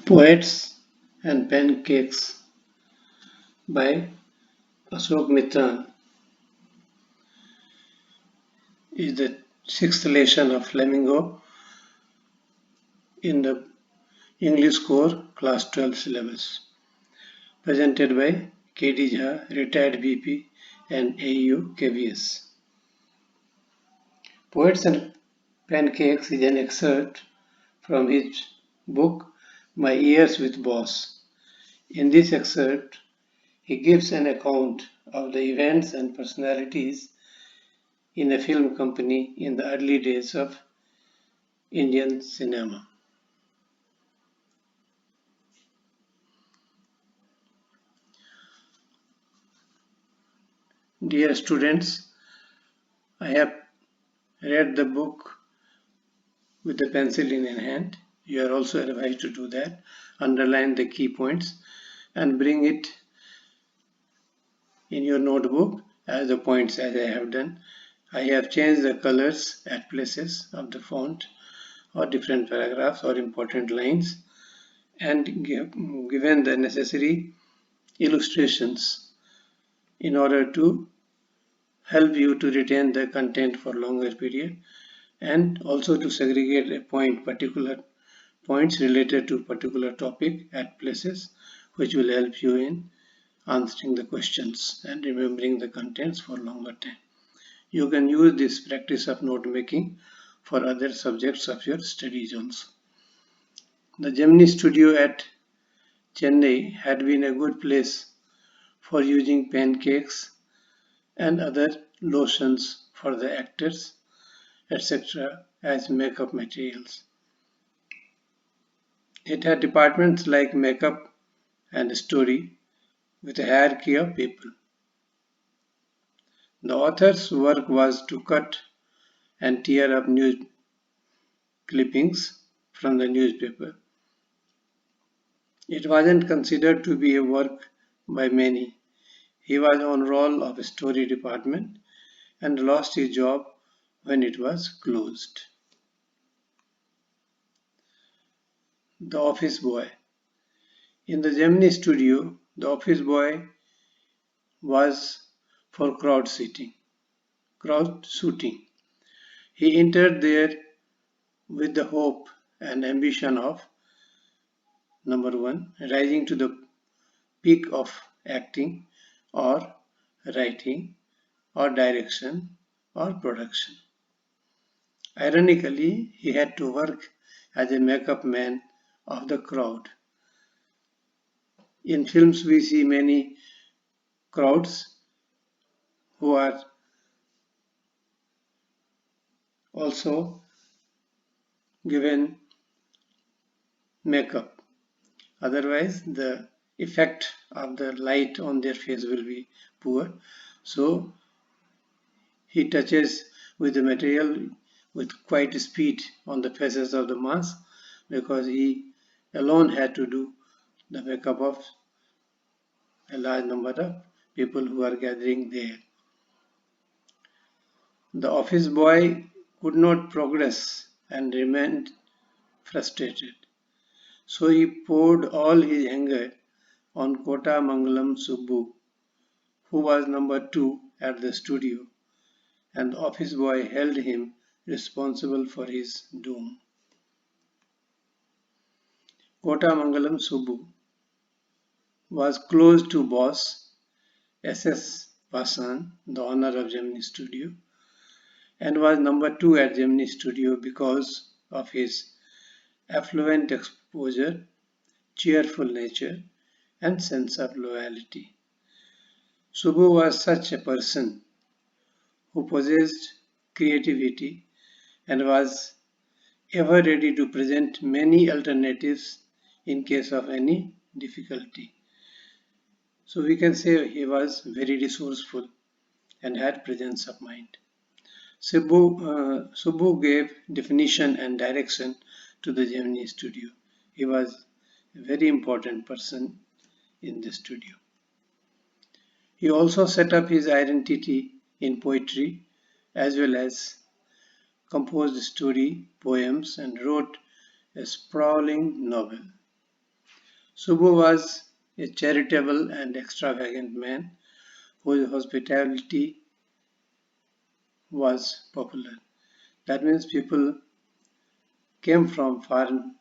Poets and Pancakes by Ashok Mitran is the sixth lesson of Flamingo in the English Core Class 12 syllabus, presented by K.D. Jha, retired BP and AU KVS. Poets and Pancakes is an excerpt from his book My Years with Boss. In this excerpt, he gives an account of the events and personalities in a film company in the early days of Indian cinema. Dear students, I have read the book with the pencil in hand. You are also advised to do that. Underline the key points and bring it in your notebook as the points as I have done. I have changed the colors at places of the font or different paragraphs or important lines and given the necessary illustrations in order to help you to retain the content for longer period and also to segregate a particular points related to particular topic at places which will help you in answering the questions and remembering the contents for longer time. You can use this practice of note making for other subjects of your studies also. The Gemini studio at Chennai had been a good place for using pancakes and other lotions for the actors, etc. as makeup materials. It had departments like makeup and story with a hierarchy of people. The author's work was to cut and tear up news clippings from the newspaper. It wasn't considered to be a work by many. He was on roll of a story department and lost his job when it was closed. The office boy. In the Gemini studio, the office boy was for crowd shooting. He entered there with the hope and ambition of number one, rising to the peak of acting or writing or direction or production. Ironically, he had to work as a makeup man of the crowd. In films, we see many crowds who are also given makeup. Otherwise, the effect of the light on their face will be poor. So, he touches with the material with quite speed on the faces of the mass because he alone had to do the makeup of a large number of people who are gathering there. The office boy could not progress and remained frustrated. So he poured all his anger on Kota Mangalam Subbu, who was number 2 at the studio, and the office boy held him responsible for his doom. Kota Mangalam Subbu was close to boss S.S. Vasan, the owner of Gemini Studio, and was number 2 at Gemini Studio because of his affluent exposure, cheerful nature, and sense of loyalty. Subbu was such a person who possessed creativity and was ever ready to present many alternatives in case of any difficulty. So we can say he was very resourceful and had presence of mind. Subbu gave definition and direction to the Gemini studio. He was a very important person in the studio. He also set up his identity in poetry as well as composed story, poems, and wrote a sprawling novel. Subbu was a charitable and extravagant man whose hospitality was popular. That means people came from far and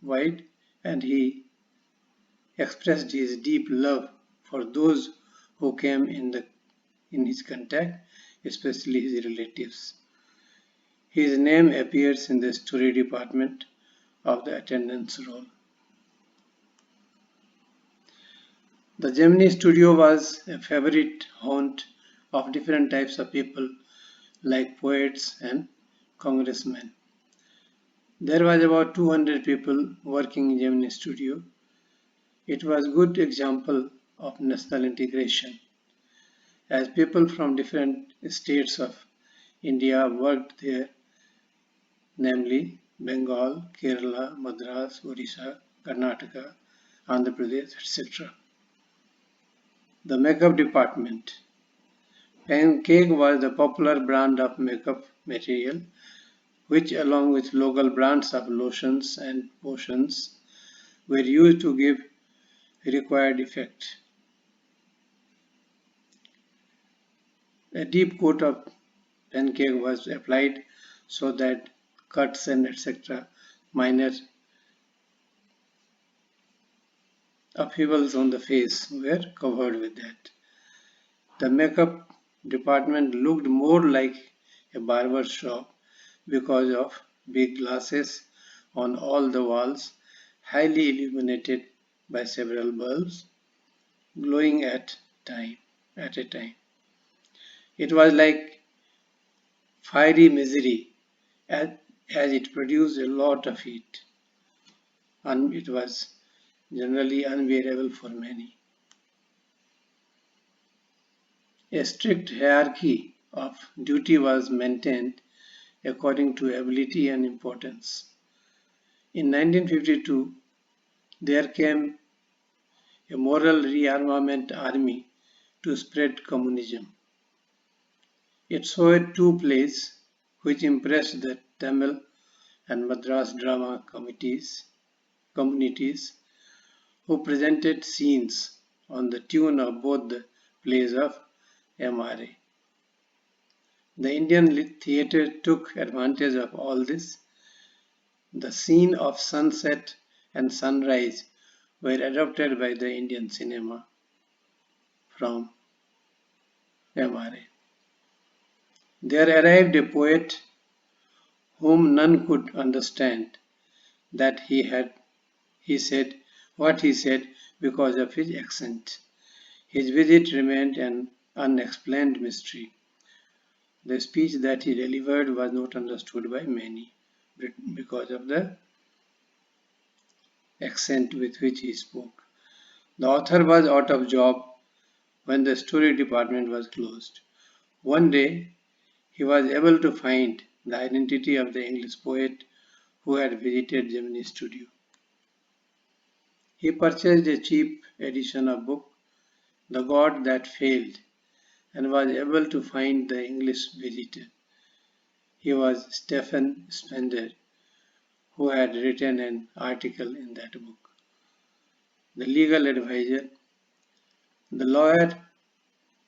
wide, and he expressed his deep love for those who came in his contact, especially his relatives. His name appears in the story department of the attendance roll. The Gemini studio was a favorite haunt of different types of people like poets and congressmen. There was about 200 people working in Gemini studio. It was a good example of national integration as people from different states of India worked there, namely Bengal, Kerala, Madras, Odisha, Karnataka, Andhra Pradesh, etc. The makeup department. Pancake was the popular brand of makeup material, which along with local brands of lotions and potions were used to give required effect. A deep coat of pancake was applied so that cuts and etc. minor upheavals on the face were covered with that. The makeup department looked more like a barber shop because of big glasses on all the walls, highly illuminated by several bulbs, glowing at a time. It was like fiery misery as, as it produced a lot of heat, and it was generally unbearable for many. A strict hierarchy of duty was maintained according to ability and importance. In 1952, there came a moral rearmament army to spread communism. It saw two plays which impressed the Tamil and Madras drama communities who presented scenes on the tune of both the plays of MRA. The Indian theatre took advantage of all this. The scene of sunset and sunrise were adopted by the Indian cinema from MRA. There arrived a poet whom none could understand that he said what he said because of his accent. His visit remained an unexplained mystery. The speech that he delivered was not understood by many because of the accent with which he spoke. The author was out of job when the story department was closed. One day, he was able to find the identity of the English poet who had visited Gemini studio. He purchased a cheap edition of book, The God That Failed, and was able to find the English visitor. He was Stephen Spender, who had written an article in that book. The legal advisor, the lawyer,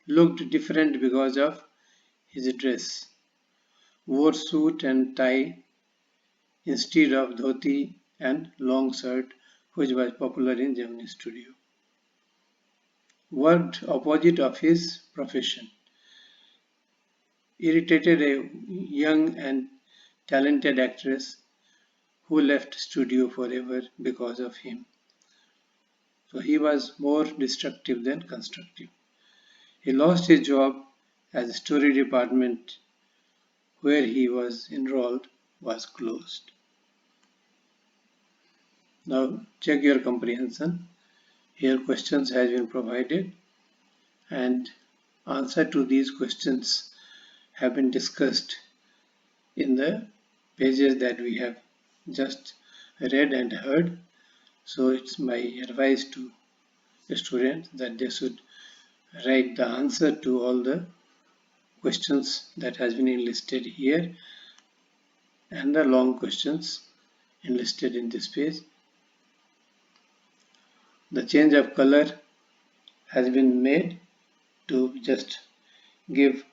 looked different because of his dress, wore suit and tie instead of dhoti and long shirt, which was popular in Gemini studio. Worked opposite of his profession, irritated a young and talented actress who left studio forever because of him. So he was more destructive than constructive. He lost his job as the story department where he was enrolled was closed. Now check your comprehension. Here questions has been provided and answer to these questions have been discussed in the pages that we have just read and heard. So it's my advice to the students that they should write the answer to all the questions that has been enlisted here and the long questions enlisted in this page. The change of color has been made to just give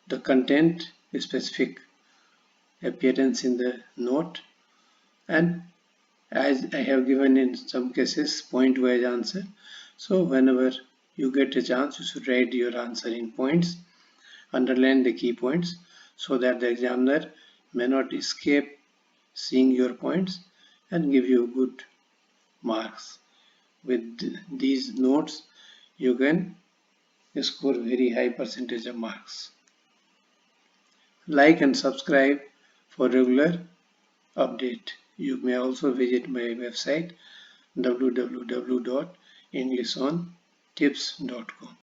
the content a specific appearance in the note, and as I have given in some cases point-wise answer. So whenever you get a chance, you should write your answer in points, underline the key points so that the examiner may not escape seeing your points and give you good marks. With these notes, you can score very high percentage of marks. Like and subscribe for regular update. You may also visit my website www.englishontips.com.